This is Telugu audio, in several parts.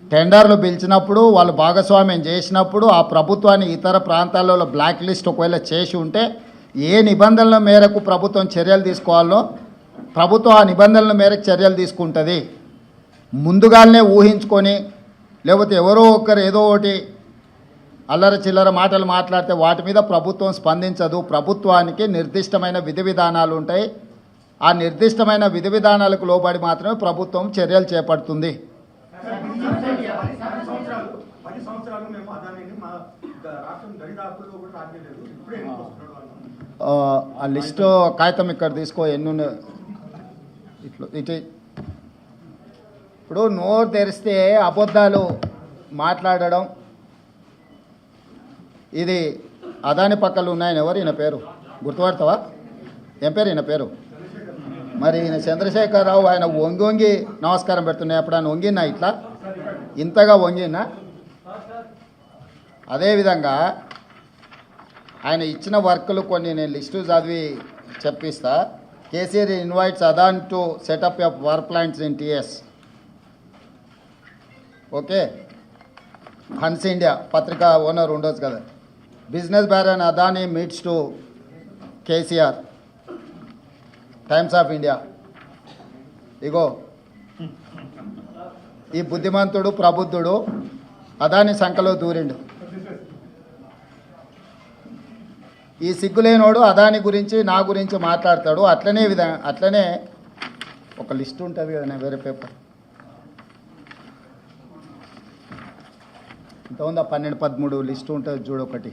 టెండర్లు పిలిచినప్పుడు వాళ్ళు భాగస్వామ్యం చేసినప్పుడు ఆ ప్రభుత్వాన్ని ఇతర ప్రాంతాలలో బ్లాక్ లిస్ట్ ఒకవేళ చేసి ఉంటే ఏ నిబంధనల మేరకు ప్రభుత్వం చర్యలు తీసుకోవాలో ప్రభుత్వం ఆ నిబంధనల మేరకు చర్యలు తీసుకుంటుంది. ముందుగానే ఊహించుకొని లేకపోతే ఎవరో ఒకరు ఏదో ఒకటి అల్లర చిల్లర మాటలు మాట్లాడితే వాటి మీద ప్రభుత్వం స్పందించదు. ప్రభుత్వానికి నిర్దిష్టమైన విధి విధానాలు ఉంటాయి. ఆ నిర్దిష్టమైన విధి విధానాలకు లోబడి మాత్రమే ప్రభుత్వం చర్యలు చేపడుతుంది. ఆ లిస్టు కాగితం ఇక్కడ తీసుకో ఎన్ని ఇటు. ఇప్పుడు నోరు తెరిస్తే అబద్ధాలు మాట్లాడడం, ఇది అదాని పక్కలు ఉన్నాయని ఎవరు ఈయన పేరు గుర్తుపడతావా? ఏం పేరు ఈయన పేరు? మరి ఈయన చంద్రశేఖరరావు. ఆయన వంగి వంగి నమస్కారం పెడుతున్నాయి. ఎప్పుడైనా వంగినా ఇట్లా ఇంతగా వంగినా? అదేవిధంగా ఆయన ఇచ్చిన వర్కులు కొన్ని నేను లిస్టు చదివి చెప్పిస్తా. KCR invites Adani to set up of work plants in TS. Okay, Hans India పత్రిక ఓనర్ ఉండొచ్చు కదా. Business baron Adani meets to KCR, Times of India. ఇగో ఈ బుద్ధిమంతుడు ప్రబుద్ధుడు అదాని సంఖలో దూరిండు. ఈ సిగ్గులేనోడు అదాని గురించి నా గురించి మాట్లాడతాడు. అట్లనే ఒక లిస్ట్ ఉంటుంది కదా, వేరే పేపర్ ఇంత ఉందా, 12-13 లిస్టు ఉంటుంది చూడు ఒకటి.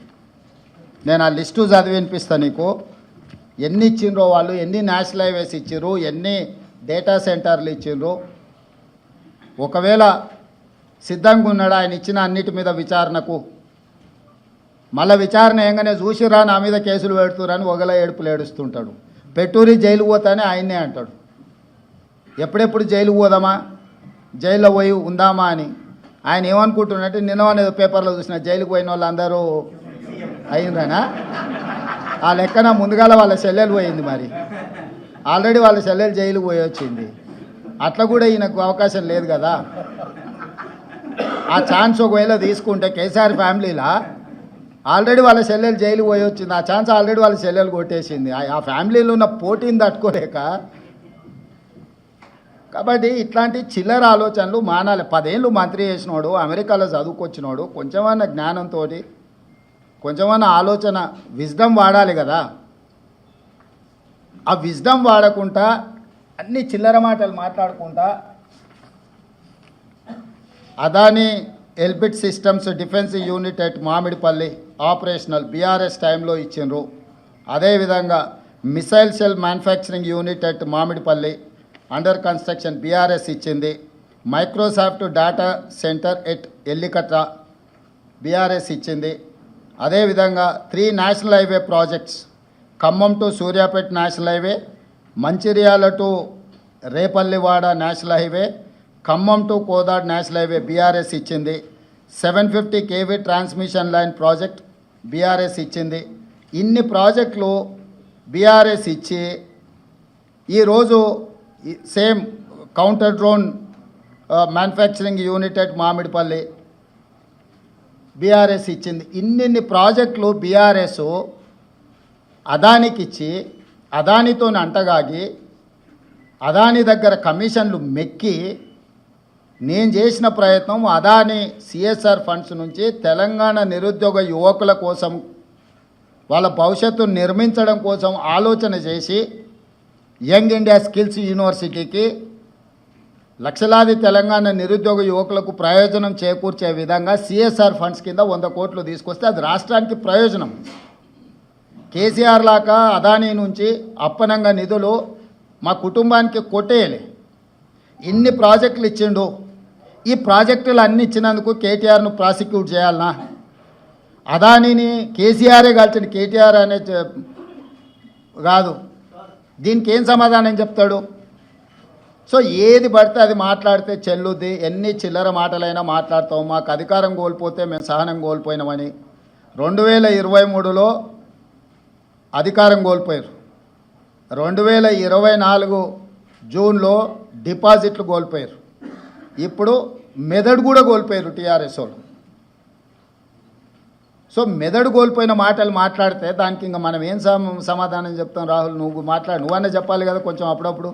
నేను ఆ లిస్టు చదివి వినిపిస్తాను నీకు. ఎన్ని ఇచ్చిండ్రో వాళ్ళు, ఎన్ని నేషనల్ హైవేస్ ఇచ్చిర్రు, ఎన్ని డేటా సెంటర్లు ఇచ్చిండ్రు. ఒకవేళ సిద్ధంగా ఉన్నాడు ఆయన ఇచ్చిన అన్నిటి మీద విచారణకు. మళ్ళీ విచారణ ఏంగానే చూసిరా నా మీద కేసులు పెడుతురని ఒకలా ఏడుపులు ఏడుస్తుంటాడు. పెట్టూరి జైలు పోతానే ఆయన్నే అంటాడు. ఎప్పుడెప్పుడు జైలు పోదామా, జైల్లో పోయి ఉందామా అని ఆయన ఏమనుకుంటున్నట్టు. నిన్న పేపర్లో చూసిన జైలుకు పోయిన వాళ్ళు అందరూ అయిందనా? ఆ లెక్కన ముందుగాల వాళ్ళ చెల్లెలు పోయింది. మరి ఆల్రెడీ వాళ్ళ చెల్లెలు జైలుకు పోయి వచ్చింది. అట్లా కూడా ఈయనకు అవకాశం లేదు కదా. ఆ ఛాన్స్ ఒకవేళ తీసుకుంటే కేసీఆర్ ఫ్యామిలీలా ఆల్రెడీ వాళ్ళ చెల్లెలు జైలుకు పోయి వచ్చింది. ఆ ఛాన్స్ ఆల్రెడీ వాళ్ళ చెల్లెలు కొట్టేసింది. ఆ ఫ్యామిలీలో ఉన్న పోటీని తట్టుకోలేక. కాబట్టి ఇట్లాంటి చిల్లర ఆలోచనలు మానాలి. 10 ఏళ్ళు మంత్రి చేసినోడు, అమెరికాలో చదువుకొచ్చినోడు, కొంచెమన్నా జ్ఞానంతో కొంచెమన్నా ఆలోచన విజ్డమ్ వాడాలి కదా. ఆ విజ్డమ్ వాడకుండా అన్ని చిల్లర మాటలు మాట్లాడుకుంటా Adani Elbit Systems defence unit at Mamidipalli operational BRS టైంలో ఇచ్చిండ్రు. అదేవిధంగా missile cell manufacturing unit at Mamidipalli under construction BRS ఇచ్చింది. Microsoft data centre at Ellikatta BRS ఇచ్చింది. అదేవిధంగా 3 national highway projects, Khammam to Suryapet national highway, Mancherial to Repallewada national highway, Khammam to Kodad national highway BRS ఇచ్చింది. 750 kV transmission line project BRS ఇచ్చింది. ఇన్ని ప్రాజెక్టులు బీఆర్ఎస్ ఇచ్చి ఈరోజు same counter drone manufacturing unit at Mamidipalli BRS ఇచ్చింది. ఇన్ని ప్రాజెక్టులు బీఆర్ఎస్ అదానికి ఇచ్చి అదానితో అంటగాగి అదాని దగ్గర కమిషన్లు మెక్కి నేను చేసిన ప్రయత్నం అదాని సిఎస్ఆర్ ఫండ్స్ నుంచి తెలంగాణ నిరుద్యోగ యువకుల కోసం వాళ్ళ భవిష్యత్తును నిర్మించడం కోసం ఆలోచన చేసి యంగ్ ఇండియా స్కిల్స్ యూనివర్సిటీకి లక్షలాది తెలంగాణ నిరుద్యోగ యువకులకు ప్రయోజనం చేకూర్చే విధంగా సిఎస్ఆర్ ఫండ్స్ కింద 100 కోట్లు తీసుకొస్తే అది రాష్ట్రానికి ప్రయోజనం. కేసీఆర్ లాగా అదానీ నుంచి అప్పనంగా నిధులు మా కుటుంబానికి కొట్టేయాలి. ఇన్ని ప్రాజెక్టులు ఇచ్చిండు. ఈ ప్రాజెక్టులు అన్ని ఇచ్చినందుకు కేటీఆర్ను ప్రాసిక్యూట్ చేయాలనా? అదానీని కేసీఆరే కాల్చిన కేటీఆర్ అనే కాదు. దీనికి ఏం సమాధానం చెప్తాడు? సో ఏది పడితే అది మాట్లాడితే చెల్లుద్ది. ఎన్ని చిల్లర మాటలైనా మాట్లాడతాం. మాకు అధికారం కోల్పోతే మేము సహనం కోల్పోయినామని 2023లో అధికారం కోల్పోయారు. 2024 జూన్లో డిపాజిట్లు కోల్పోయారు. ఇప్పుడు మెదడు కూడా కోల్పోయారు టీఆర్ఎస్ వాళ్ళు. సో మెదడు కోల్పోయిన మాటలు మాట్లాడితే దానికి ఇంకా మనం ఏం సమాధానం చెప్తాం? రాహుల్, నువ్వు నువ్వన్నా చెప్పాలి కదా కొంచెం అప్పుడప్పుడు.